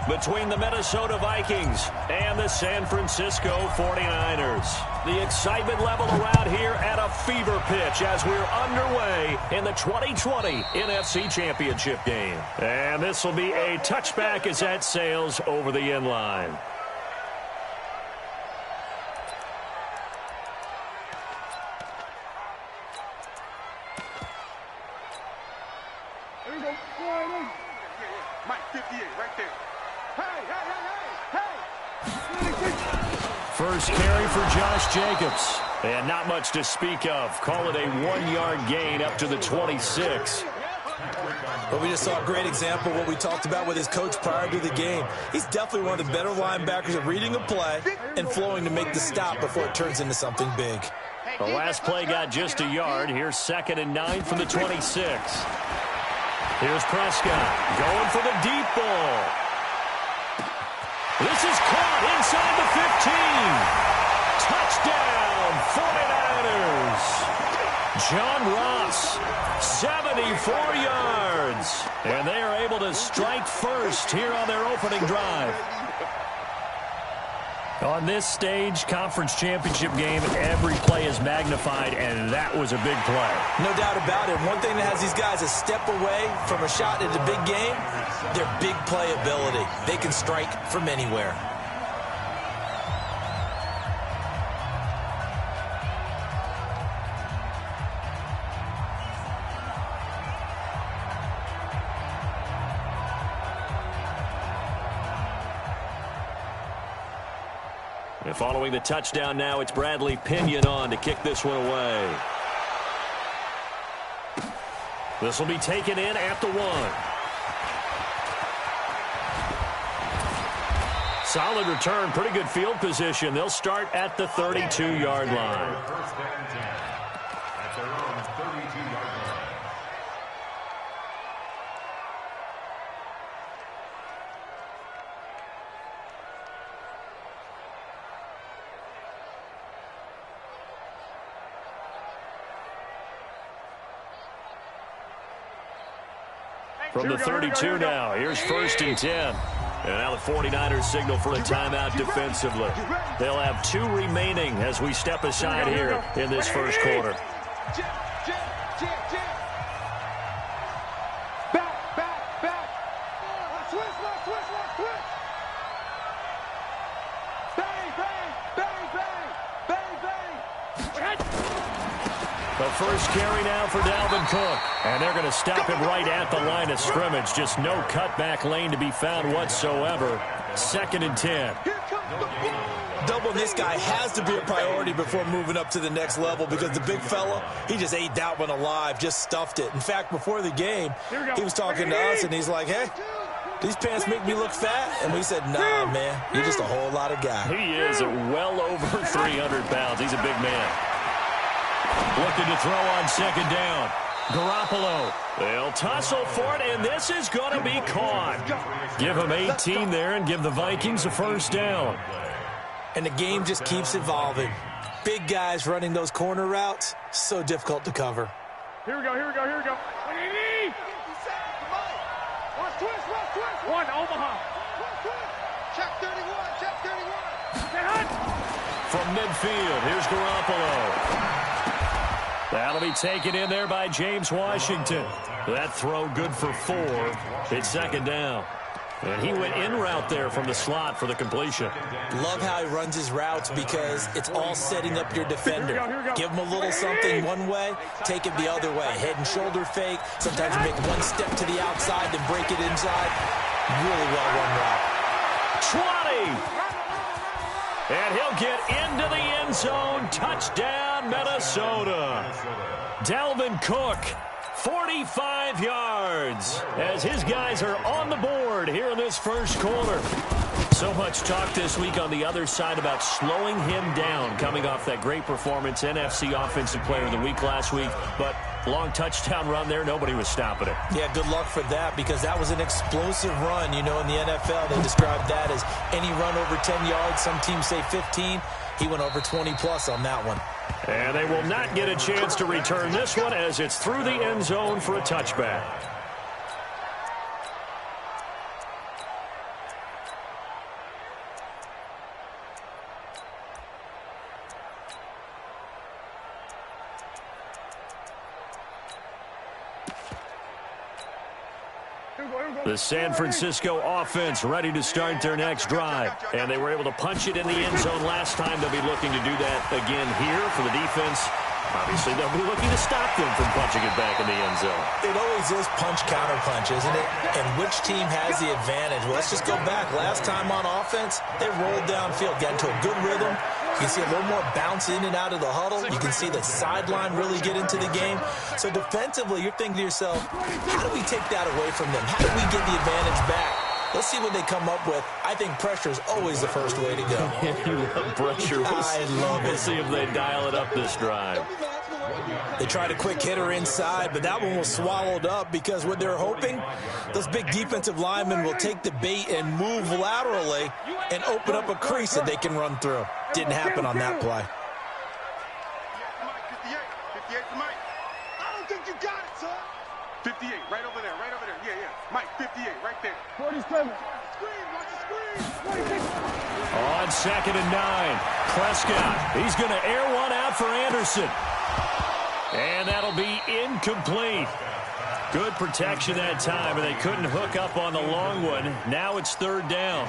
between the Minnesota Vikings and the San Francisco 49ers. The excitement level around here at a fever pitch as we're underway in the 2020 NFC Championship game. And this will be a touchback as that sails over the end line. Mike 58 right there. Hey. First carry for Josh Jacobs. And not much to speak of. Call it a 1-yard gain up to the 26. But we just saw a great example of what we talked about with his coach prior to the game. He's definitely one of the better linebackers at reading a play and flowing to make the stop before it turns into something big. The last play got just a yard. Here's 2nd and 9 from the 26. Here's Prescott going for the deep ball. This is caught inside the 15. Touchdown, 49ers. John Ross, 74 yards. And they are able to strike first here on their opening drive. On this stage, conference championship game, every play is magnified, and that was a big play. No doubt about it. One thing that has these guys a step away from a shot at a big game, their big play ability. They can strike from anywhere. And following the touchdown now, it's Bradley Pinion on to kick this one away. This will be taken in at the 1. Solid return, pretty good field position. They'll start at the 32-yard line. From the 32 now, here's 1st and 10. And now the 49ers signal for a timeout defensively. They'll have 2 remaining as we step aside here in this first quarter. Back. Switch. Bang. The first carry now for Dalvin Cook. And they're going to stop him right at the line of scrimmage. Just no cutback lane to be found whatsoever. 2nd and 10. Doubling this guy has to be a priority before moving up to the next level because the big fella, he just ate that one alive, just stuffed it. In fact, before the game, he was talking to us, and he's like, hey, these pants make me look fat? And we said, nah, man, you're just a whole lot of guy. He is well over 300 pounds. He's a big man. Looking to throw on 2nd down. Garoppolo. They'll tussle for it, and this is going to be caught. Give him 18 there and give the Vikings a first down. And the game just keeps evolving. Big guys running those corner routes, so difficult to cover. Here we go. One, Omaha. Check 31. From midfield, here's Garoppolo. That'll be taken in there by James Washington. That throw good for 4. It's 2nd down. And he went in route there from the slot for the completion. Love how he runs his routes because it's all setting up your defender. Give him a little something one way, take it the other way. Head and shoulder fake. Sometimes you make one step to the outside, then break it inside. Really well run route. 20! And he'll get into the end zone. Touchdown, Minnesota. Dalvin Cook, 45 yards, as his guys are on the board here in this first quarter. So much talk this week on the other side about slowing him down, coming off that great performance, NFC Offensive Player of the Week last week. But long touchdown run there, nobody was stopping it. Yeah, good luck for that because that was an explosive run. You know, in the NFL, they describe that as any run over 10 yards. Some teams say 15. He went over 20-plus on that one. And they will not get a chance to return this one as it's through the end zone for a touchback. The San Francisco offense ready to start their next drive. And they were able to punch it in the end zone last time. They'll be looking to do that again here for the defense. Obviously, they'll be looking to stop them from punching it back in the end zone. It always is punch-counter-punch, isn't it? And which team has the advantage? Well, let's just go back. Last time on offense, they rolled downfield, got into a good rhythm. You can see a little more bounce in and out of the huddle. You can see the sideline really get into the game. So defensively, you're thinking to yourself, how do we take that away from them? How do we get the advantage back? Let's see what they come up with. I think pressure is always the first way to go. You love pressure. I love it. We'll see if they dial it up this drive. They tried a quick hitter inside, but that one was swallowed up because what they're hoping, those big defensive linemen will take the bait and move laterally and open up a crease that they can run through. Didn't happen on that play. 58 to Mike. I don't think you got it, son. 58, right over there, right over there. Yeah, yeah. Mike, 58, right there. 47. Screen, watch the screen. 46. On 2nd and 9, Prescott. He's going to air one out for Anderson. And that'll be incomplete. Good protection that time, and they couldn't hook up on the long one. Now it's 3rd down.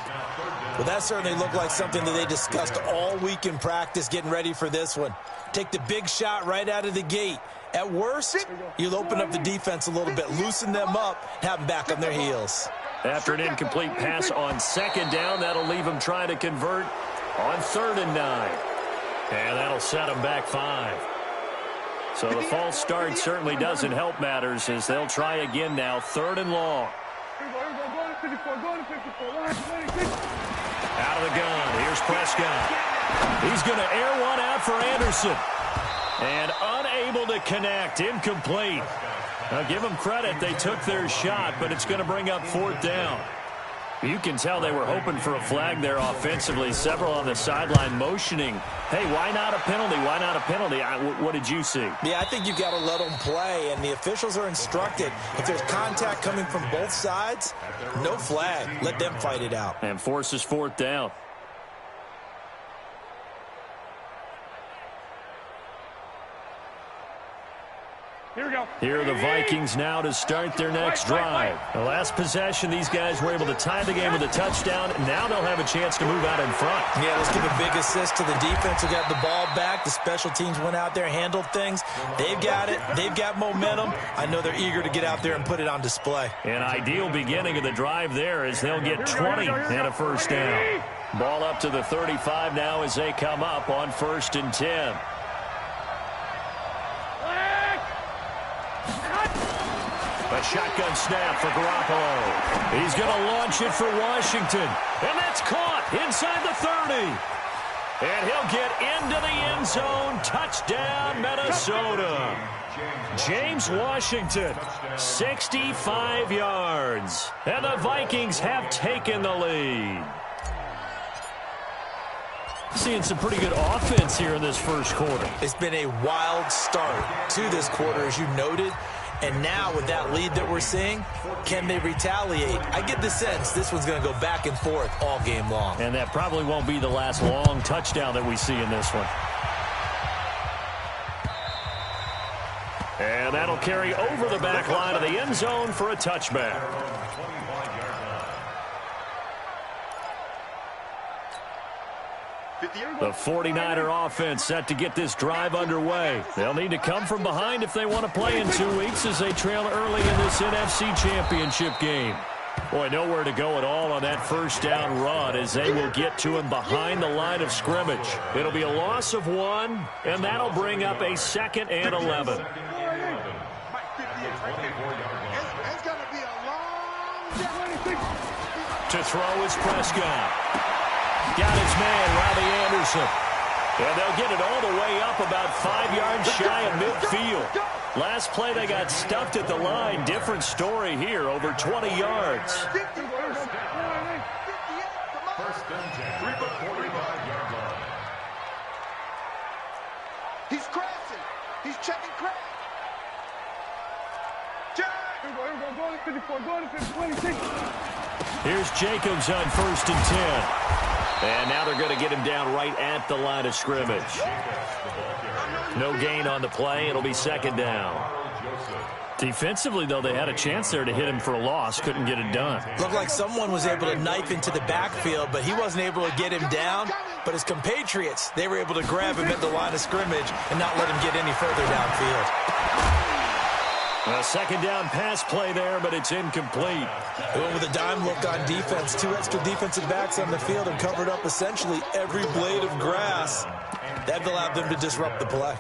Well, that certainly looked like something that they discussed all week in practice getting ready for this one. Take the big shot right out of the gate. At worst, you'll open up the defense a little bit, loosen them up, have them back on their heels. After an incomplete pass on 2nd down, that'll leave them trying to convert on 3rd and 9. And that'll set them back 5. So the false start certainly doesn't help matters as they'll try again now, 3rd and long. Out of the gun, here's Prescott. He's going to air one out for Anderson. And unable to connect, incomplete. Now give them credit, they took their shot, but it's going to bring up 4th down. You can tell they were hoping for a flag there offensively. Several on the sideline motioning, hey, why not a penalty? Why not a penalty? What did you see? Yeah, I think you've got to let them play, and the officials are instructed. If there's contact coming from both sides, no flag. Let them fight it out. And forces 4th down. Here we go. Here are the Vikings now to start their next drive. The last possession, these guys were able to tie the game with a touchdown. Now they'll have a chance to move out in front. Yeah, let's give a big assist to the defense who got the ball back. The special teams went out there, handled things. They've got it. They've got momentum. I know they're eager to get out there and put it on display. An ideal beginning of the drive there as they'll get 20 and a 1st down. Ball up to the 35 now as they come up on 1st and 10. A shotgun snap for Garoppolo. He's going to launch it for Washington. And that's caught inside the 30. And he'll get into the end zone. Touchdown, Minnesota. James Washington, 65 yards. And the Vikings have taken the lead. Seeing some pretty good offense here in this first quarter. It's been a wild start to this quarter, as you noted. And now with that lead that we're seeing, can they retaliate? I get the sense this one's going to go back and forth all game long. And that probably won't be the last long touchdown that we see in this one. And that'll carry over the back line of the end zone for a touchback. The 49er offense set to get this drive underway. They'll need to come from behind if they want to play in 2 weeks as they trail early in this NFC Championship game. Boy, nowhere to go at all on that 1st down run as they will get to him behind the line of scrimmage. It'll be a loss of 1, and that'll bring up a 2nd and 11. It's going to be a long... To throw is Prescott. Got his man, Robbie Anderson. And they'll get it all the way up about 5 yards shy of midfield. Last play, they got stuffed at the line. Different story here, over 20 yards. First and 10. He's crashing. He's checking crash. Here's Jacobs on 1st and 10. And now they're going to get him down right at the line of scrimmage. No gain on the play. It'll be 2nd down. Defensively, though, they had a chance there to hit him for a loss. Couldn't get it done. Looked like someone was able to knife into the backfield, but he wasn't able to get him down. But his compatriots, they were able to grab him at the line of scrimmage and not let him get any further downfield. A second down pass play there, but it's incomplete. They went with a dime look on defense. 2 extra defensive backs on the field and covered up essentially every blade of grass. That allowed them to disrupt the play.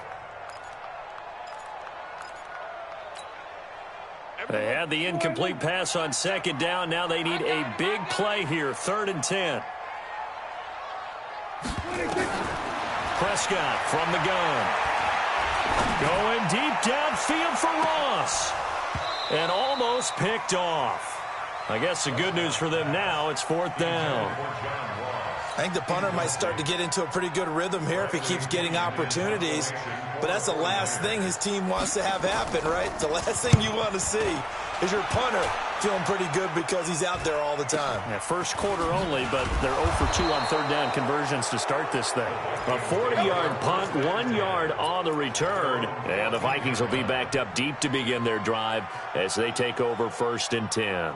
They had the incomplete pass on second down. Now they need a big play here, 3rd and 10. Prescott from the gun. Going deep downfield for Ross. And almost picked off. I guess the good news for them now, it's 4th down. I think the punter might start to get into a pretty good rhythm here if he keeps getting opportunities. But that's the last thing his team wants to have happen, right? The last thing you want to see is your punter feeling pretty good because he's out there all the time. Yeah, first quarter only, but they're 0 for 2 on 3rd down conversions to start this thing. A 40-yard punt, 1 yard on the return. And the Vikings will be backed up deep to begin their drive as they take over 1st and 10.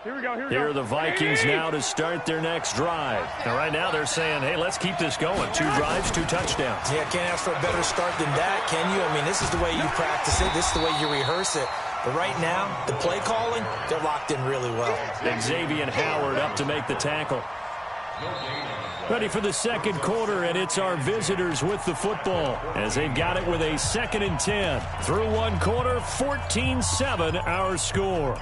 Here are the Vikings now to start their next drive. Now, right now they're saying, hey, let's keep this going. 2 drives, 2 touchdowns. Yeah, can't ask for a better start than that, can you? I mean, this is the way you practice it. This is the way you rehearse it. But right now, the play calling, they're locked in really well. Xavier Howard up to make the tackle. Ready for the second quarter, and it's our visitors with the football as they've got it with a 2nd and 10. Through 1 quarter, 14-7 our score.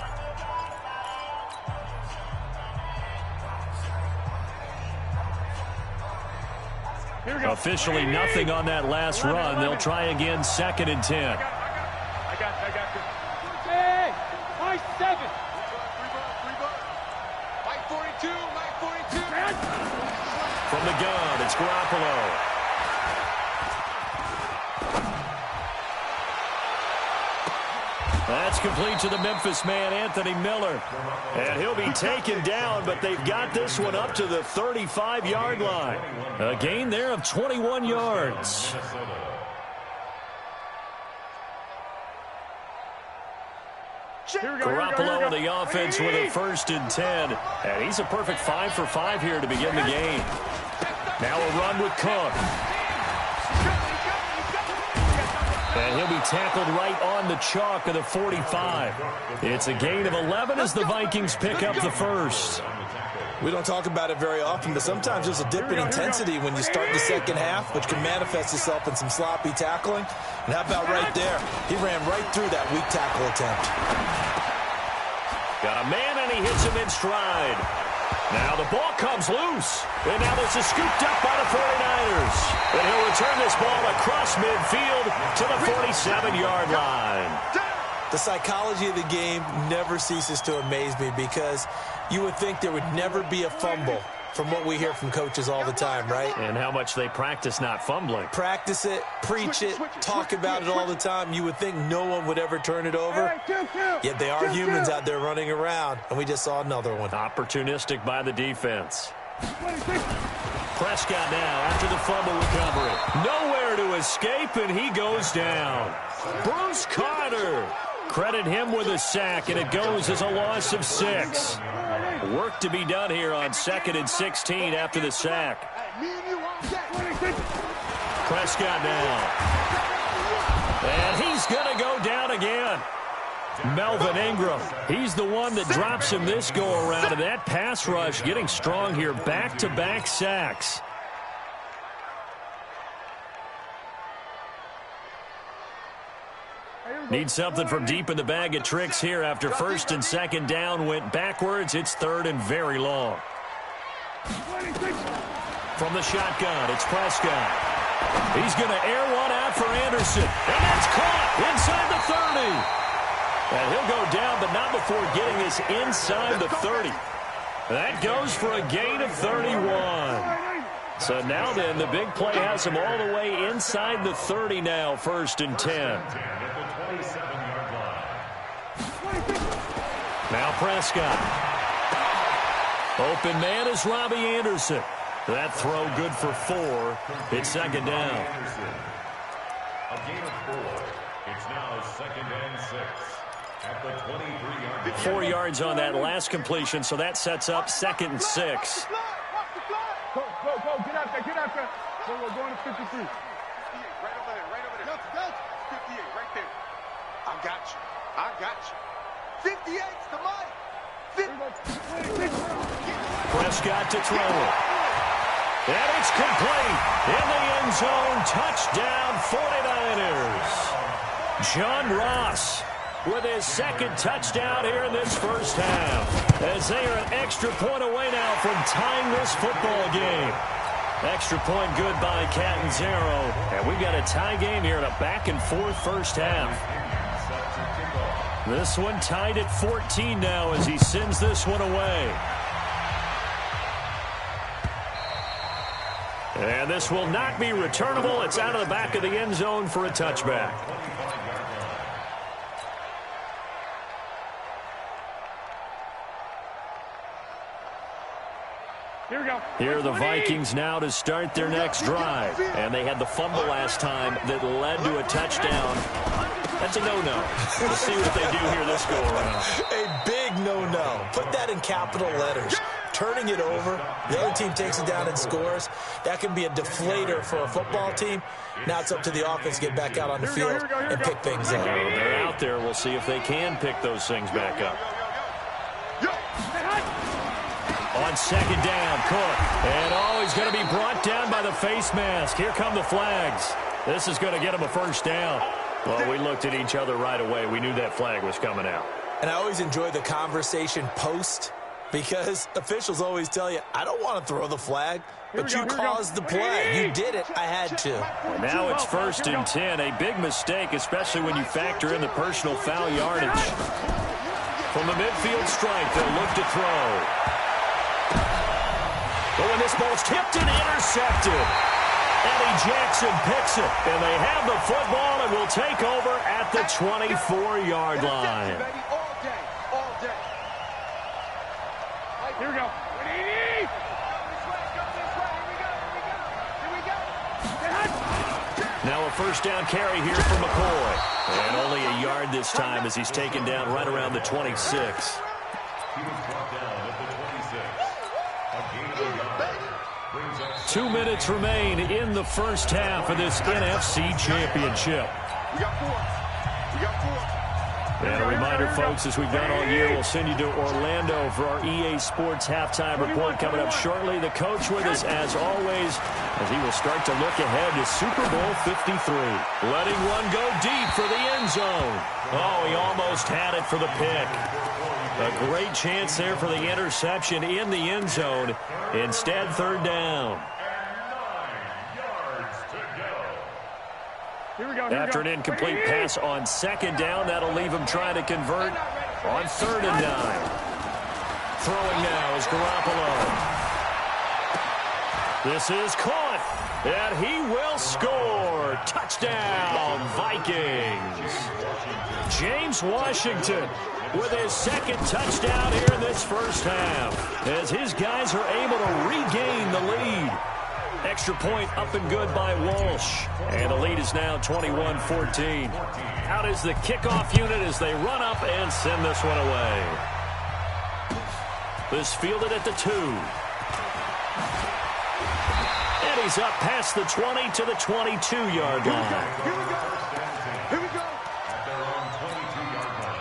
Officially nothing on that last run. They'll try again, 2nd and 10. I got you. Hey, my 7. Mike 42, Mike 42. From the gun, it's Garoppolo. That's complete to the Memphis man, Anthony Miller. And he'll be taken down, but they've got this one up to the 35-yard line. A gain there of 21 yards. Garoppolo, the offense with a 1st and 10. And he's a perfect 5 for 5 here to begin the game. Now a run with Cook. And he'll be tackled right on the chalk of the 45. It's a gain of 11 as the Vikings pick up the 1st. We don't talk about it very often, but sometimes there's a dip in intensity when you start the second half, which can manifest itself in some sloppy tackling. And how about right there? He ran right through that weak tackle attempt. Got a man, and he hits him in stride. Now the ball comes loose. And now this is scooped up by the 49ers. And he'll return this ball across midfield to the 47-yard line. The psychology of the game never ceases to amaze me because you would think there would never be a fumble from what we hear from coaches all the time, right? And how much they practice not fumbling. Practice it, preach it, talk about it all the time. You would think no one would ever turn it over. Yet they are humans out there running around, and we just saw another one. Opportunistic by the defense. Prescott now after the fumble recovery. Nowhere to escape, and he goes down. Bruce Carter. Credit him with a sack, and it goes as a loss of 6. Work to be done here on 2nd and 16 after the sack. Prescott now. And he's going to go down again. Melvin Ingram, he's the one that drops him this go-around, and that pass rush getting strong here. Back-to-back sacks. Need something from deep in the bag of tricks here after 1st and 2nd down went backwards. It's 3rd and very long. From the shotgun, it's Prescott. He's going to air one out for Anderson. And that's caught inside the 30. And he'll go down, but not before getting this inside the 30. That goes for a gain of 31. So now then, the big play has him all the way inside the 30 now, 1st and 10. Now Prescott. Open man is Robbie Anderson. That throw good for 4. It's second down. A gain of 4. It's now second and 6. At the 23-yard line. 4 yards on that last completion, so that sets up second and 6. Go, get out there, get out there. We're going to 53. 58, right over there, right over there. 58, right there. I got you. 58's the mic. Prescott to throw it. And it's complete. In the end zone, touchdown 49ers. John Ross with his second touchdown here in this first half, as they are an extra point away now from tying this football game. Extra point good by Catanzaro, and we've got a tie game here in a back-and-forth first half. This one tied at 14 now as he sends this one away. And this will not be returnable. It's out of the back of the end zone for a touchback. Here we go. Here are the Vikings now to start their next drive. And they had the fumble last time that led to a touchdown. That's a no-no. We'll see what they do here this go-around. A big no-no. Put that in capital letters. Turning it over, the other team takes it down and scores. That can be a deflator for a football team. Now it's up to the offense to get back out on the field and pick things up. They're out there. We'll see if they can pick those things back up. On second down, Cook. And, he's going to be brought down by the face mask. Here come the flags. This is going to get him a first down. Well, we looked at each other right away. We knew that flag was coming out. And I always enjoy the conversation post, because officials always tell you, I don't want to throw the flag, but you caused the play. You did it. I had to. Now it's first and 10. A big mistake, especially when you factor in the personal foul yardage. From the midfield stripe, they'll look to throw. But when this ball's tipped and intercepted, Eddie Jackson picks it. And they have the football and will take over at the 24-yard line. All day. Here we go. Now a first down carry here for McCoy. And only a yard this time as he's taken down right around the 26. He was brought down at the 26. A gain of a yard. Brings up 2 minutes remain in the first half of this NFC Championship. We got four. And a reminder, folks, as we've done all year, we'll send you to Orlando for our EA Sports halftime report coming up shortly. The coach with us, as always, as he will start to look ahead to Super Bowl 53. Letting one go deep for the end zone. Oh, he almost had it for the pick. A great chance there for the interception in the end zone. Instead, third down. After an incomplete pass on second down, that'll leave him trying to convert on 3rd and 9. Throwing now is Garoppolo. This is caught, and he will score. Touchdown, Vikings. James Washington with his second touchdown here in this first half, as his guys are able to regain the lead. Extra point up and good by Walsh. And the lead is now 21-14. Out is the kickoff unit as they run up and send this one away. This fielded at the 2. And he's up past the 20 to the 22-yard line. Here we go. at their own 22-yard line.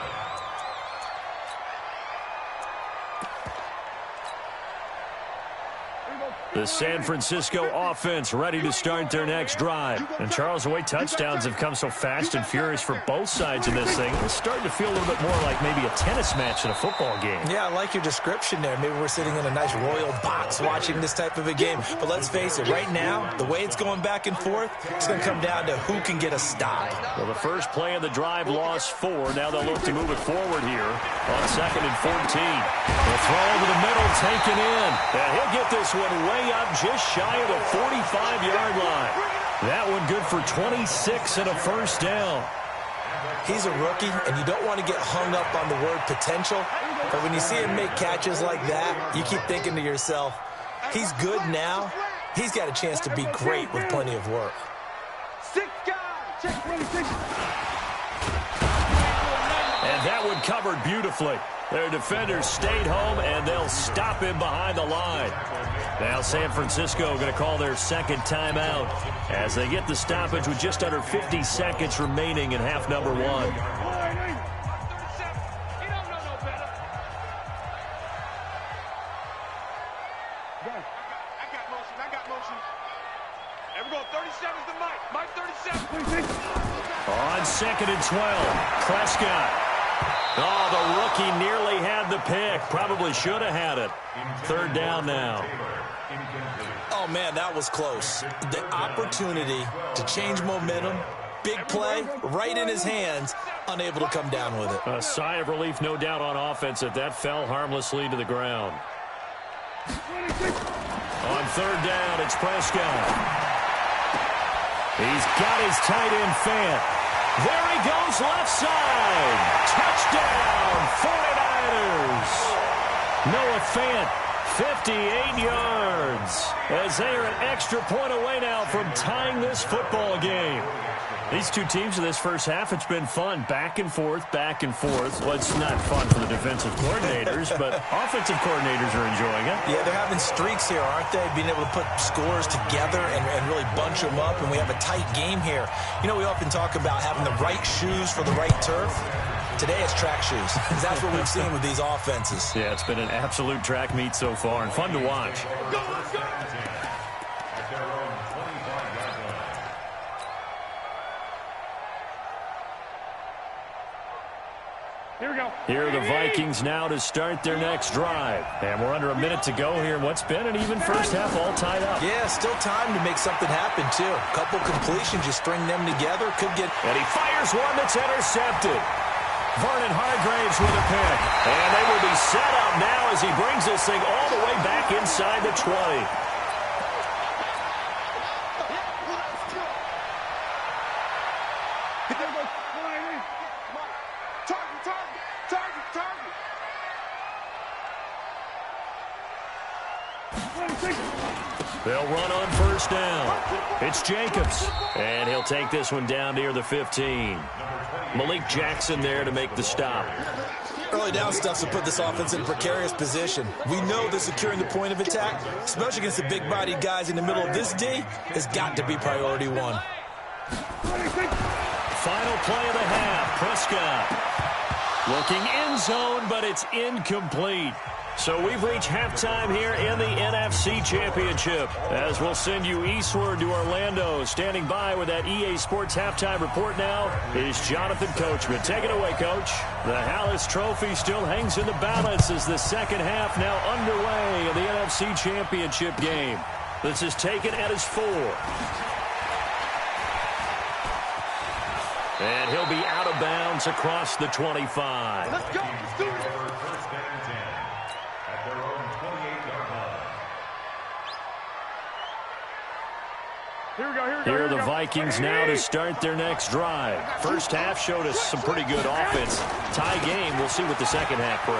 The San Francisco offense ready to start their next drive. And Charles, the way touchdowns have come so fast and furious for both sides in this thing, it's starting to feel a little bit more like maybe a tennis match in a football game. Yeah, I like your description there. Maybe we're sitting in a nice royal box watching this type of a game. But let's face it, right now, the way it's going back and forth, it's going to come down to who can get a stop. Well, the first play of the drive lost 4. Now they'll look to move it forward here on 2nd and 14. They'll throw over the middle, taken in. And he'll get this one way up just shy of the 45-yard line. That one good for 26 and a first down. He's a rookie, and you don't want to get hung up on the word potential. But when you see him make catches like that, you keep thinking to yourself, He's good now. He's got a chance to be great with plenty of work. 6 guys. Check 26. And that one covered beautifully. Their defenders stayed home, and they'll stop him behind the line. Now San Francisco going to call their second timeout as they get the stoppage with just under 50 seconds remaining in half number 1. He don't know no better. I got motion. There we go. 37's the Mike. Mike 37. On 2nd and 12, Prescott. Oh, the rookie nearly had the pick. Probably should have had it. 3rd down now. Oh, man, that was close. The opportunity to change momentum, big play, right in his hands, unable to come down with it. A sigh of relief, no doubt, on offense that fell harmlessly to the ground. On 3rd down, it's Prescott. He's got his tight end Fant. There he goes, left side. Touchdown, 49ers. Noah Fant, 58 yards. As they are an extra point away now from tying this football game. These two teams in this first half, it's been fun. Back and forth, back and forth. Well, it's not fun for the defensive coordinators, but offensive coordinators are enjoying it. Yeah, they're having streaks here, aren't they? Being able to put scores together and really bunch them up, and we have a tight game here. You know, we often talk about having the right shoes for the right turf. Today it's track shoes. That's what we've seen with these offenses. Yeah, it's been an absolute track meet so far and fun to watch. Here we go. Here are the Vikings now to start their next drive. And we're under a minute to go here in what's been an even first half, all tied up. Yeah, still time to make something happen, too. A couple completions, you string them together, could get... And he fires one that's intercepted. Vernon Hargraves with a pick. And they will be set up now as he brings this thing all the way back inside the 20. They'll run on 1st down. It's Jacobs. And he'll take this one down near the 15. Malik Jackson there to make the stop. Early down stuff to put this offense in a precarious position. We know that securing the point of attack, especially against the big-bodied guys in the middle of this D, has got to be priority 1. Final play of the half. Prescott looking end zone, but it's incomplete. So we've reached halftime here in the NFC Championship. As we'll send you eastward to Orlando. Standing by with that EA Sports halftime report now is Jonathan Coachman. Take it away, Coach. The Hallis Trophy still hangs in the balance as the second half now underway in the NFC Championship game. This is taken at his 4. And he'll be out of bounds across the 25. Let's go. Let's do it. Here are the Vikings now to start their next drive. First half showed us some pretty good offense. Tie game, we'll see what the second half brings.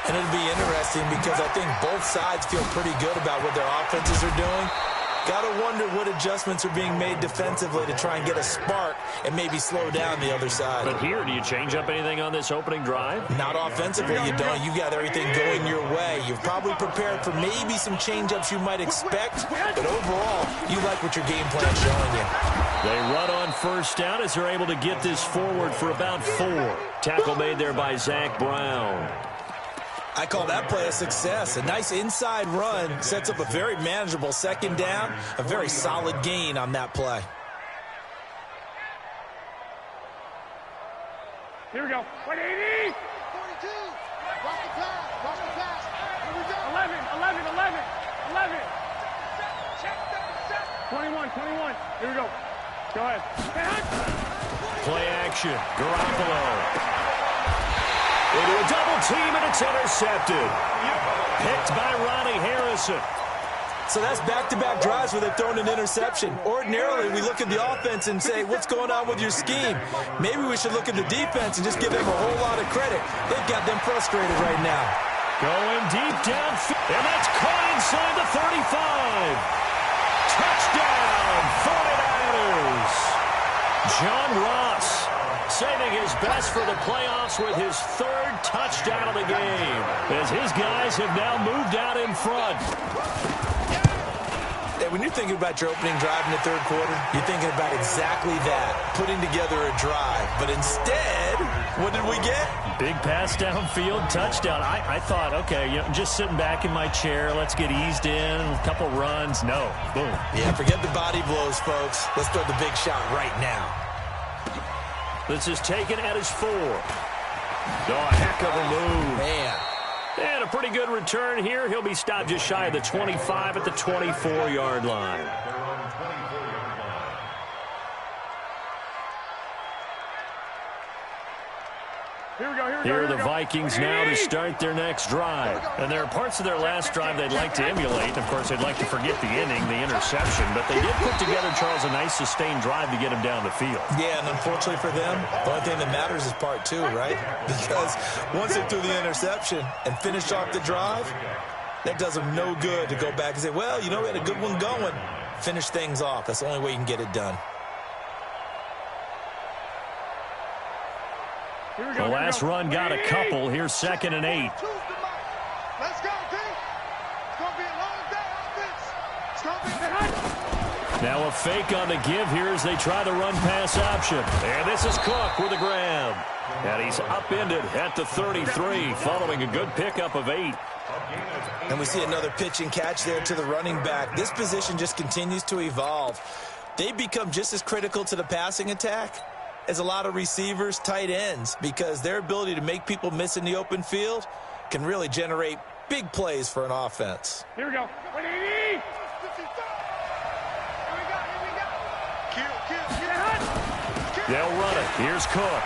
And it'll be interesting because I think both sides feel pretty good about what their offenses are doing. Got to wonder what adjustments are being made defensively to try and get a spark and maybe slow down the other side. But here, do you change up anything on this opening drive? Not offensively, you don't. You got everything going your way. You've probably prepared for maybe some change-ups you might expect, but overall, you like what your game plan is showing you. They run on 1st down as they're able to get this forward for about 4. Tackle made there by Zach Brown. I call that play a success. A nice inside run sets up a very manageable 2nd down, a very solid gain on that play. Here we go. 180. 42. Watch the pass. Watch the pass. Here we go. 11. 21. Here we go. Go ahead. Play action. Garoppolo. Into a double team, and it's intercepted. Picked by Ronnie Harrison. So that's back-to-back drives where they've thrown an interception. Ordinarily, we look at the offense and say, what's going on with your scheme? Maybe we should look at the defense and just give them a whole lot of credit. They've got them frustrated right now. Going deep downfield, and that's caught inside the 35. Touchdown, 49ers. John Ross saving his best for the playoffs with his third touchdown of the game, as his guys have now moved out in front. And when you're thinking about your opening drive in the third quarter, you're thinking about exactly that, putting together a drive. But instead, what did we get? Big pass downfield, touchdown. I thought, okay, just sitting back in my chair, let's get eased in, a couple runs. No, boom. Yeah, forget the body blows, folks. Let's throw the big shot right now. This is taken at his 4. Oh, a heck of a move. Man. And a pretty good return here. He'll be stopped just shy of the 25 at the 24-yard line. Here are the Vikings now to start their next drive. And there are parts of their last drive they'd like to emulate. Of course, they'd like to forget the inning, the interception. But they did put together, Charles, a nice sustained drive to get him down the field. Yeah, and unfortunately for them, the only thing that matters is part 2, right? Because once they threw the interception and finished off the drive, that does them no good to go back and say, well, we had a good one going. Finish things off. That's the only way you can get it done. The last run got a couple. Here's 2nd and 8. Let's go, D. It's going to be a long day offense. It's going to be now a fake on the give here as they try the run-pass option. And this is Cook with a grab. And he's upended at the 33 following a good pickup of 8. And we see another pitch and catch there to the running back. This position just continues to evolve. They become just as critical to the passing attack as a lot of receivers, tight ends, because their ability to make people miss in the open field can really generate big plays for an offense. Here we go. Here we go. Kill. They'll run it. Here's Cook.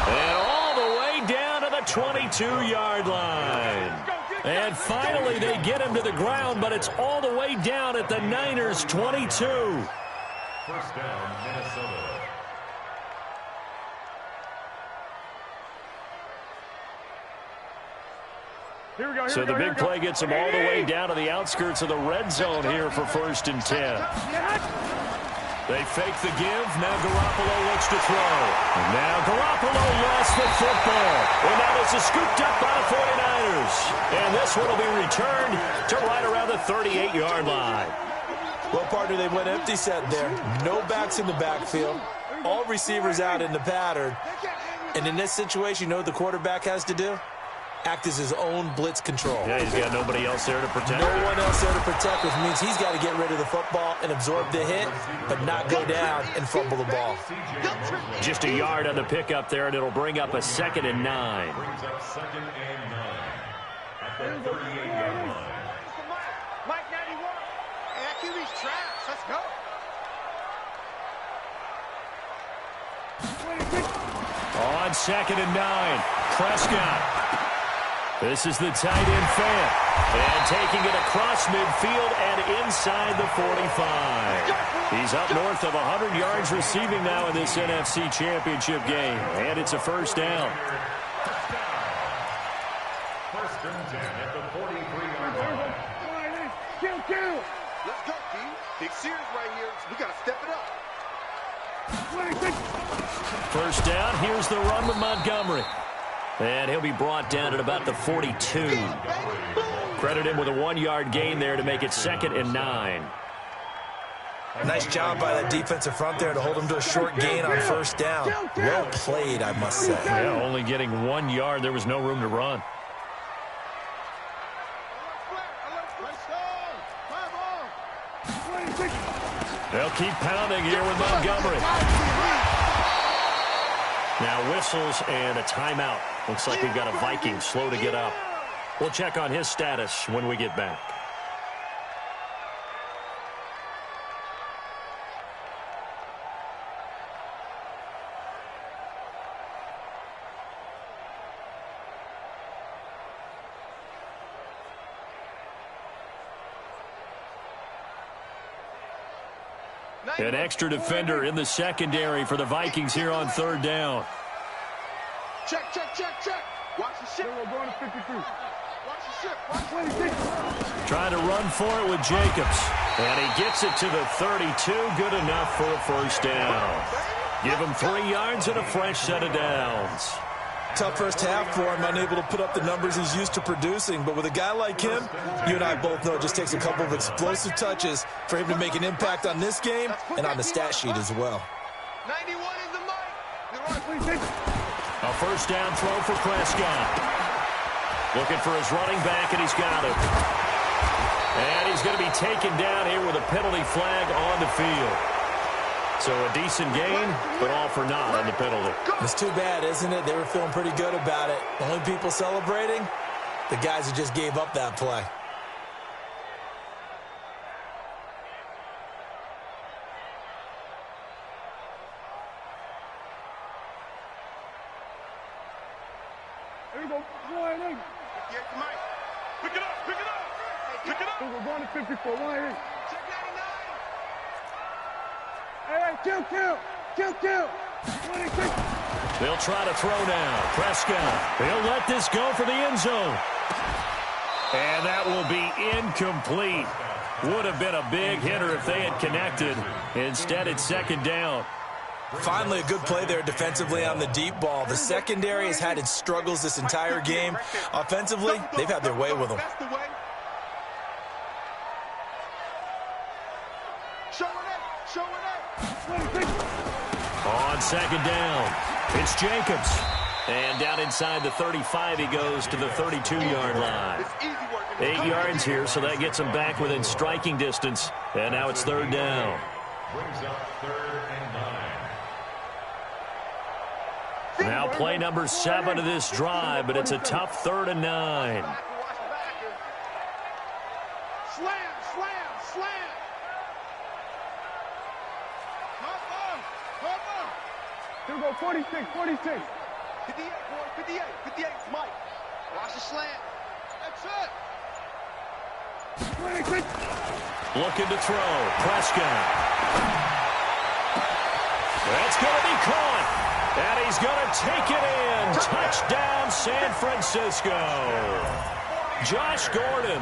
And all the way down to the 22-yard line. And finally, they get him to the ground, but it's all the way down at the Niners' 22. First down, Minnesota. So the big play gets him all the way down to the outskirts of the red zone here for 1st and 10. They fake the give. Now Garoppolo looks to throw. And now Garoppolo lost the football. And that is scooped up by the 49ers. And this one will be returned to right around the 38-yard line. Well, partner, they went empty set there. No backs in the backfield. All receivers out in the pattern. And in this situation, you know what the quarterback has to do? Act as his own blitz control. Yeah, he's got nobody else there to protect. No one else there to protect, which means he's got to get rid of the football and absorb the hit, but not go down and fumble the ball. Just a yard on the pickup there, and it'll bring up a 2nd and 9. Brings up 2nd and 9 at the 38-yard line. Mike 91. And that QB's trash. Let's go. On 2nd and 9, Prescott. This is the tight end fan. And taking it across midfield and inside the 45. He's up north of 100 yards receiving now in this NFC Championship game. And it's a first down. First and 10 at the 43-yard line. Let's go, D. Big series right here. We got to step it up. First down. Here's the run with Montgomery. And he'll be brought down at about the 42. Credit him with a 1-yard gain there to make it 2nd and 9. Nice job by that defensive front there to hold him to a short gain on first down. Well played, I must say. Yeah, only getting 1 yard. There was no room to run. They'll keep pounding here with Montgomery. Now whistles and a timeout. Looks like we've got a Viking slow to get up. We'll check on his status when we get back. An extra defender in the secondary for the Vikings here on third down. Check. Watch the ship. We're going to 53. Watch the ship. Watch 26. Trying to run for it with Jacobs. And he gets it to the 32. Good enough for a first down. Give him 3 yards and a fresh set of downs. Tough first half for him, unable to put up the numbers he's used to producing. But with a guy like him, you and I both know it just takes a couple of explosive touches for him to make an impact on this game and on the stat sheet as well. 91 is the mic. A first down throw for Prescott. Looking for his running back, and he's got it. And he's going to be taken down here with a penalty flag on the field. So a decent gain, but all for naught on the penalty. It's too bad, isn't it? They were feeling pretty good about it. The only people celebrating, the guys who just gave up that play. Here we go. Pick it up. We're going to 54. 1-8. Check 99. Hey, kill. 26. They'll try to throw now. Prescott. He'll let this go for the end zone. And that will be incomplete. Would have been a big hitter if they had connected. Instead, it's second down. Finally, a good play there defensively on the deep ball. The secondary has had its struggles this entire game. Offensively, they've had their way with them. On second down, it's Jacobs. And down inside the 35, he goes to the 32-yard line. 8 yards here, so that gets him back within striking distance. And now it's third down. Brings up 3rd and 9. Now play number 7 of this drive, but it's a tough 3rd and 9. Slam. Here we go, 46. 58, boy, 58, Mike. Watch the slant. That's it. 26. Looking to throw. Prescott. That's going to be caught. And he's going to take it in. Touchdown, San Francisco. Josh Gordon,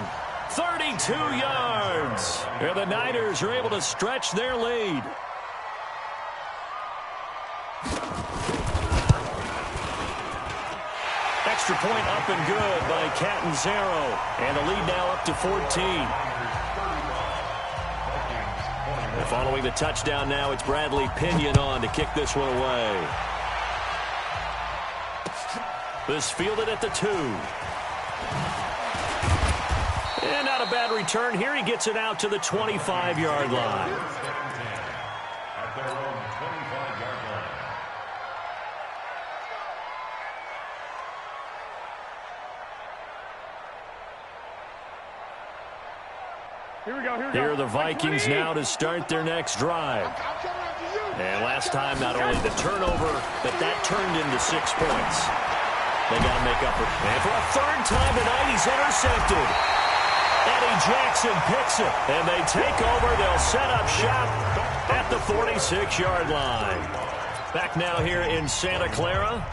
32 yards. And the Niners are able to stretch their lead. Extra point up and good by Catanzaro. And the lead now up to 14. Following the touchdown now, it's Bradley Pinion on to kick this one away. This fielded at the 2. And not a bad return here. He gets it out to the 25-yard line. At their own 25-yard line. Here are the Vikings now to start their next drive. And last time, not only the turnover, but that turned into 6 points. They got to make up for it. And for a 3rd time tonight, he's intercepted. Eddie Jackson picks it. And they take over. They'll set up shop at the 46-yard line. Back now here in Santa Clara.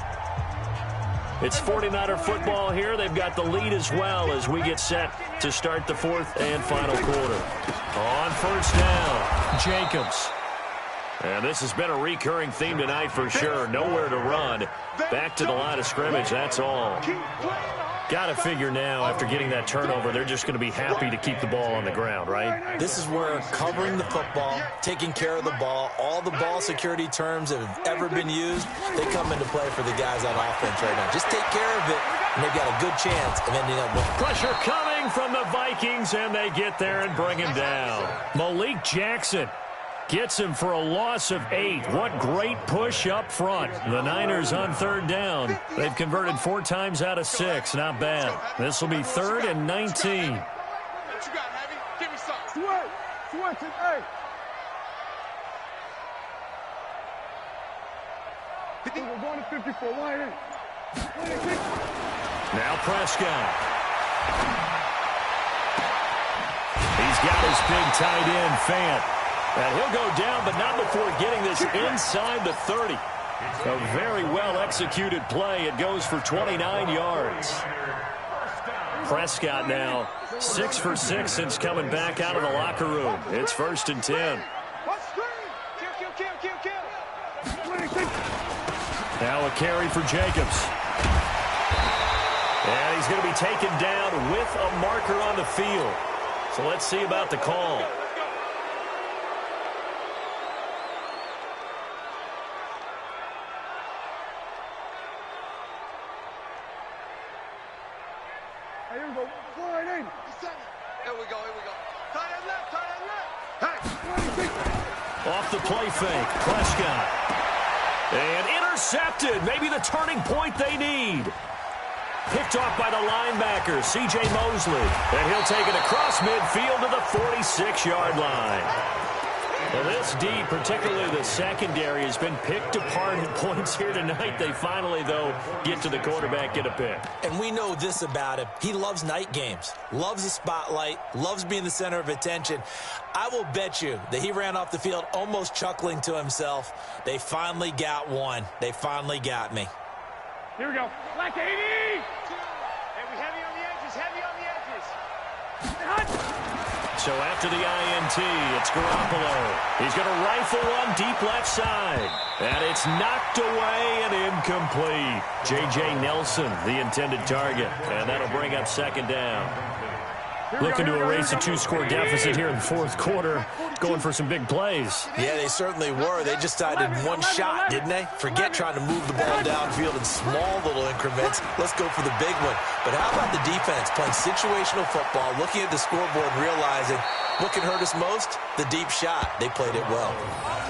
It's 49er football here. They've got the lead as well as we get set to start the 4th and final quarter. On first down, Jacobs. And this has been a recurring theme tonight for sure. Nowhere to run. Back to the line of scrimmage, that's all. Got to figure now, after getting that turnover, they're just going to be happy to keep the ball on the ground, right? This is where covering the football, taking care of the ball, all the ball security terms that have ever been used, they come into play for the guys on offense right now. Just take care of it, and they've got a good chance of ending up winning. Pressure coming from the Vikings, and they get there and bring him down. Malik Jackson gets him for a loss of 8. What great push up front. The Niners on 3rd down. They've converted 4 times out of 6. Not bad. This will be 3rd and 19. What you got, Heavy? Give me something. Switch it, hey. We're going to 54. 1-8. Now Prescott. He's got his big tight end, Fant. And he'll go down, but not before getting this inside the 30. A very well-executed play. It goes for 29 yards. Prescott now 6 for 6 since coming back out of the locker room. It's 1st and 10. Now a carry for Jacobs. And he's going to be taken down with a marker on the field. So let's see about the call. Here we go. Here we go. Tight end left. Hey. Off the play fake. Prescott. And intercepted. Maybe the turning point they need. Picked off by the linebacker, C.J. Mosley. And he'll take it across midfield to the 46-yard line. Well, this D, particularly the secondary, has been picked apart at points here tonight. They finally, though, get to the quarterback, get a pick. And we know this about him. He loves night games, loves the spotlight, loves being the center of attention. I will bet you that he ran off the field almost chuckling to himself. They finally got one. They finally got me. Here we go. Black 80. Hey, we heavy on the edges. So after the INT, it's Garoppolo. He's going to rifle one deep left side. And it's knocked away and incomplete. J.J. Nelson, the intended target. And that'll bring up 2nd down. Looking to erase a 2-score deficit here in the 4th quarter. Going for some big plays. Yeah, they certainly were. They just decided one shot, didn't they? Forget trying to move the ball downfield in small little increments. Let's go for the big one. But how about the defense playing situational football, looking at the scoreboard and realizing what can hurt us most? The deep shot. They played it well.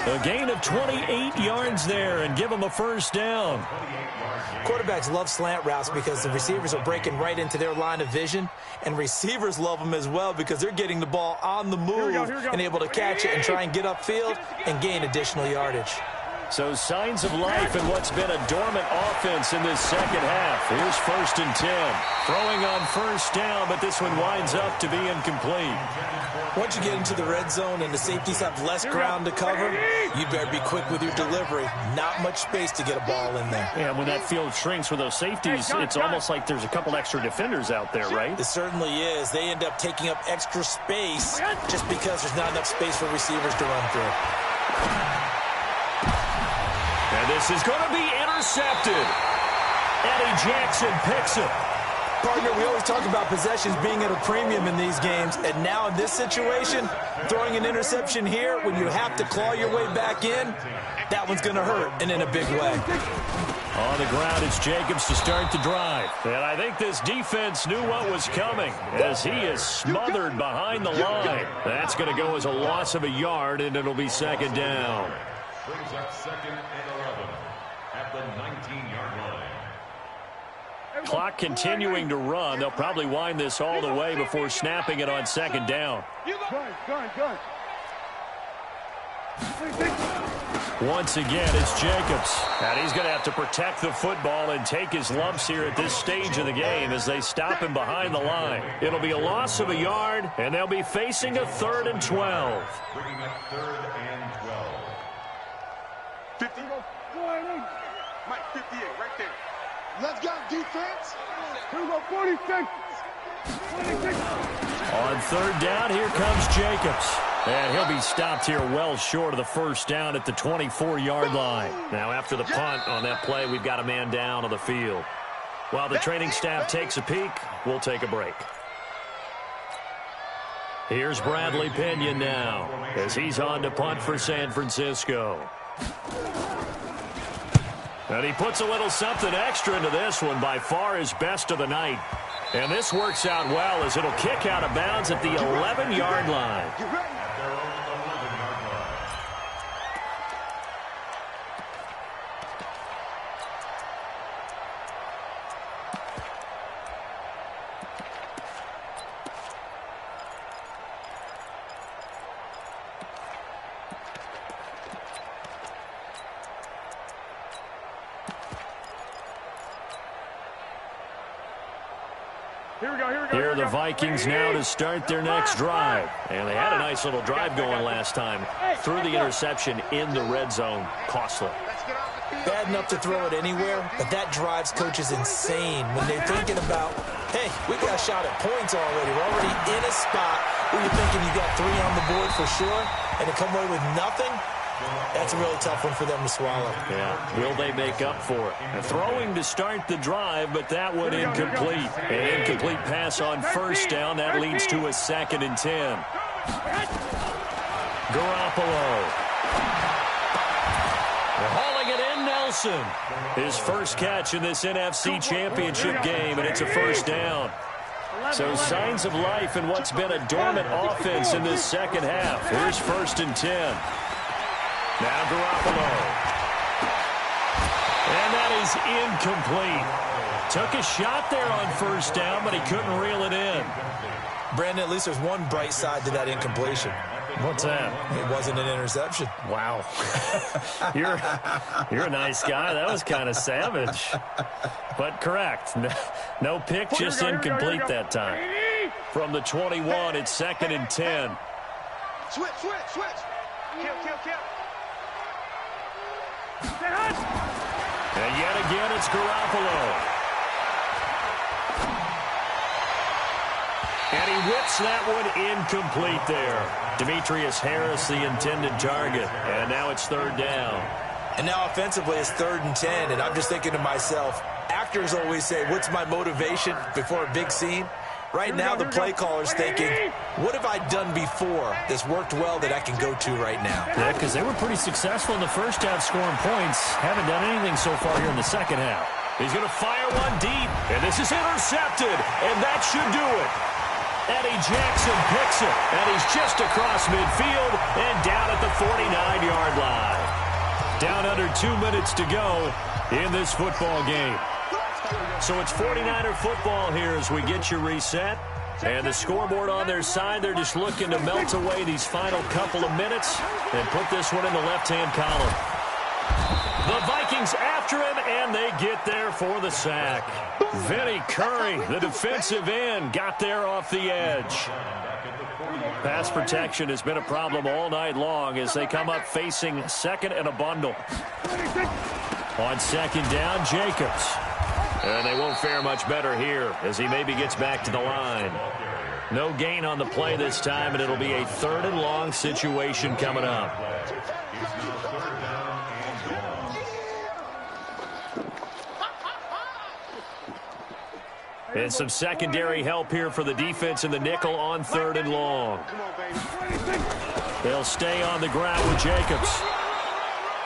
A gain of 28 yards there and give them a 1st down. Quarterbacks love slant routes because the receivers are breaking right into their line of vision, and receivers love them as well because they're getting the ball on the move and able to catch it and try and get upfield and gain additional yardage. So signs of life in what's been a dormant offense in this second half. Here's 1st and 10. Throwing on 1st down, but this one winds up to be incomplete. Once you get into the red zone and the safeties have less ground to cover, you better be quick with your delivery. Not much space to get a ball in there. Yeah, when that field shrinks with those safeties, it's almost like there's a couple extra defenders out there, right? It certainly is. They end up taking up extra space just because there's not enough space for receivers to run through. And this is going to be intercepted. Eddie Jackson picks it. Partner, we always talk about possessions being at a premium in these games, and now in this situation, throwing an interception here when you have to claw your way back in, that one's going to hurt, and in a big way. On the ground, it's Jacobs to start the drive. And I think this defense knew what was coming as he is smothered behind the line. That's going to go as a loss of a yard, and it'll be 2nd down. Brings up 2nd and 11 at the 19-yard line. Clock continuing to run. They'll probably wind this all the way before snapping it on 2nd down. Gun. Once again, it's Jacobs. And he's going to have to protect the football and take his lumps here at this stage of the game as they stop him behind the line. It'll be a loss of a yard, and they'll be facing a 3rd and 12. Bringing up 3rd and 12. 50. Mike, 58, right there. Let's go, defense. Here we go, 46. On 3rd down, here comes Jacobs. And he'll be stopped here well short of the 1st down at the 24-yard line. Now, after the punt on that play, we've got a man down on the field. While the training staff takes a peek, we'll take a break. Here's Bradley Pinion now as he's on to punt for San Francisco. And he puts a little something extra into this one, by far his best of the night. And this works out well as it'll kick out of bounds at the 11-yard line. At their own 11-yard line. Here are the Vikings now to start their next drive. And they had a nice little drive going last time. Threw the interception in the red zone. Costly. Bad enough to throw it anywhere, but that drives coaches insane when they're thinking about, hey, we got a shot at points already. We're already in a spot where you're thinking you got 3 on the board for sure, and to come away with nothing, that's a really tough one for them to swallow. Yeah, will they make up for it? Throwing to start the drive, but that one incomplete. An incomplete pass on first down. That leads to a 2nd and 10. Garoppolo. Hauling it in, Nelson. His first catch in this NFC Championship game, and it's a first down. So signs of life in what's been a dormant offense in this second half. Here's 1st and 10. Now Garoppolo. And that is incomplete. Took a shot there on first down, but he couldn't reel it in. Brandon, at least there's one bright side to that incompletion. What's that? It wasn't an interception. Wow. You're a nice guy. That was kind of savage. But correct. No pick, just incomplete that time. From the 21, it's 2nd and 10. Switch. Kill. And yet again, it's Garoppolo. And he whips that one incomplete there. Demetrius Harris, the intended target. And now it's 3rd down. And now offensively, it's 3rd and 10. And I'm just thinking to myself, actors always say, what's my motivation before a big scene? Right now, the play caller's thinking, what have I done before that's worked well that I can go to right now? Yeah, because they were pretty successful in the first half scoring points. Haven't done anything so far here in the second half. He's going to fire one deep, and this is intercepted, and that should do it. Eddie Jackson picks it, and he's just across midfield and down at the 49-yard line. Down under 2 minutes to go in this football game. So it's 49er football here as we get you reset. And the scoreboard on their side, they're just looking to melt away these final couple of minutes and put this one in the left-hand column. The Vikings after him, and they get there for the sack. Vinny Curry, the defensive end, got there off the edge. Pass protection has been a problem all night long as they come up facing 2nd and a bundle. On 2nd down, Jacobs. And they won't fare much better here as he maybe gets back to the line. No gain on the play this time, and it'll be a 3rd and long situation coming up. And some secondary help here for the defense in the nickel on 3rd and long. They'll stay on the ground with Jacobs.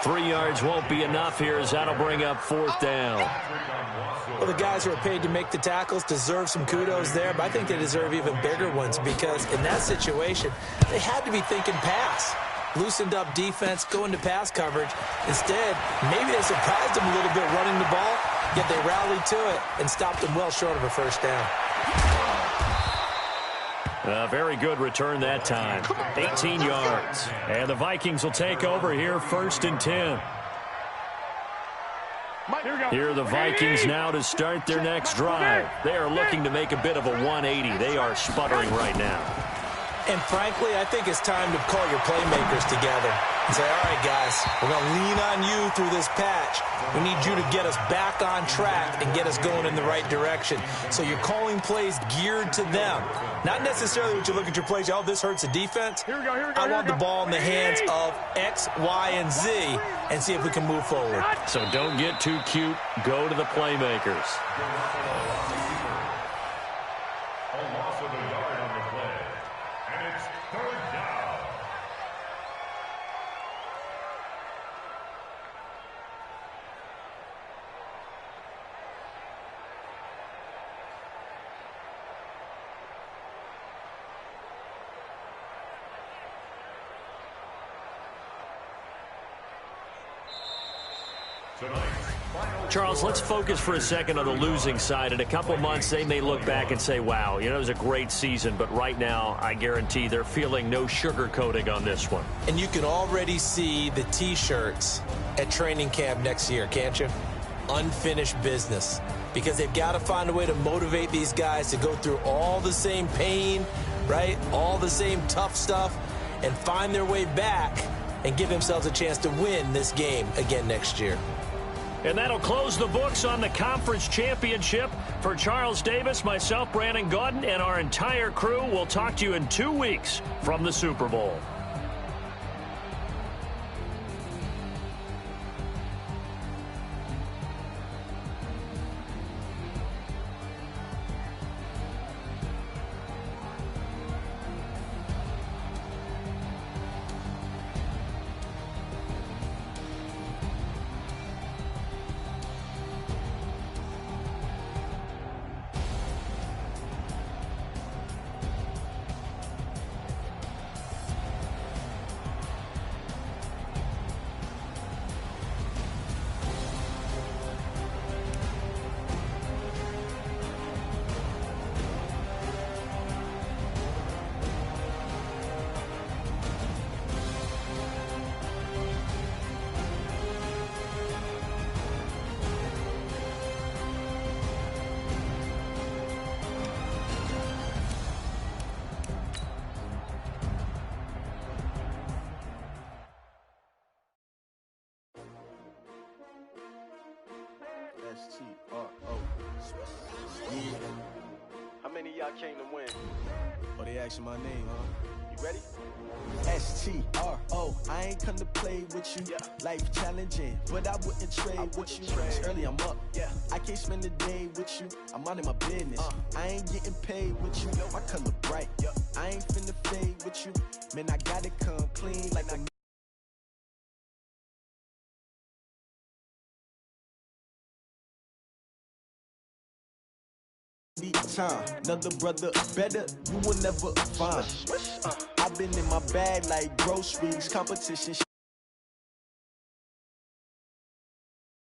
3 yards won't be enough here as that'll bring up 4th down. Well, the guys who are paid to make the tackles deserve some kudos there, but I think they deserve even bigger ones because in that situation, they had to be thinking pass. Loosened up defense, going to pass coverage. Instead, maybe they surprised them a little bit running the ball, yet they rallied to it and stopped them well short of a first down. A very good return that time. 18 yards. And the Vikings will take over here 1st and 10. Here are the Vikings now to start their next drive. They are looking to make a bit of a 180. They are sputtering right now. And frankly, I think it's time to call your playmakers together and say, all right, guys, we're going to lean on you through this patch. We need you to get us back on track and get us going in the right direction. So you're calling plays geared to them. Not necessarily what you look at your plays, oh, this hurts the defense. I want the ball in the hands of X, Y, and Z and see if we can move forward. So don't get too cute. Go to the playmakers. Charles, let's focus for a second on the losing side. In a couple months, they may look back and say, wow, it was a great season. But right now, I guarantee they're feeling no sugarcoating on this one. And you can already see the T-shirts at training camp next year, can't you? Unfinished business. because they've got to find a way to motivate these guys to go through all the same pain, right? All the same tough stuff, and find their way back and give themselves a chance to win this game again next year. And that'll close the books on the conference championship. For Charles Davis, myself, Brandon Gaudin, and our entire crew, we'll talk to you in 2 weeks from the Super Bowl. S-T-R-O. Yeah. How many of y'all came to win? Oh, they asking my name, huh? You ready? S-T-R-O. I ain't come to play with you. Yeah. Life challenging, but I wouldn't trade with you. It's early, I'm up. Yeah. I can't spend the day with you. I'm minding my business. I ain't getting paid with you. My color bright. Yeah. I ain't finna fade with you. Man, I gotta come clean like a time. Another brother better, you will never find. I've been in my bag like groceries, competition.